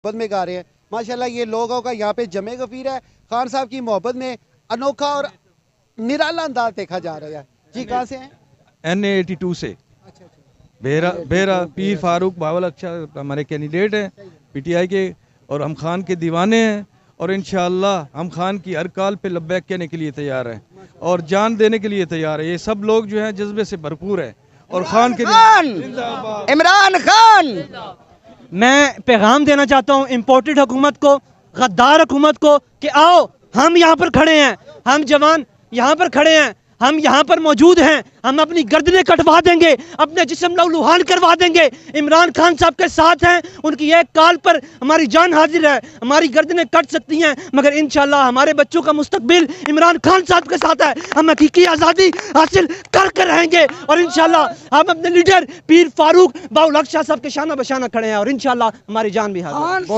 محبت میں گا رہے ہیں ماشاءاللہ. یہ لوگوں کا یہاں پہ جمع غفیر ہے. خان صاحب کی محبت میں انوکھا اور نرالا انداز دیکھا جا رہا ہے. جی کہاں سے ہیں؟ NA82 سے بیرا پیر فاروق باول اچھا ہمارے کینڈیڈیٹ ہیں PTI کے، اور ہم خان کے دیوانے ہیں، اور انشاءاللہ ہم خان کی ہر کال پہ لبیک کہنے کے لیے تیار ہیں اور جان دینے کے لیے تیار ہیں. یہ سب لوگ جو ہیں جذبے سے بھرپور ہیں اور خان کے عمران خان. میں پیغام دینا چاہتا ہوں امپورٹڈ حکومت کو، غدار حکومت کو، کہ آؤ ہم یہاں پر کھڑے ہیں، ہم جوان یہاں پر کھڑے ہیں، ہم یہاں پر موجود ہیں، ہم اپنی گردنیں کٹوا دیں گے، اپنے جسم لہولہان کروا دیں گے. عمران خان صاحب کے ساتھ ہیں، ان کی ایک کال پر ہماری جان حاضر ہے. ہماری گردنیں کٹ سکتی ہیں مگر انشاءاللہ ہمارے بچوں کا مستقبل عمران خان صاحب کے ساتھ ہے. ہم حقیقی آزادی حاصل کر رہیں گے اور انشاءاللہ ہم اپنے لیڈر پیر فاروق باول شاہ صاحب کے شانہ بشانہ کھڑے ہیں اور انشاءاللہ ہماری جان بھی حاضر ہے.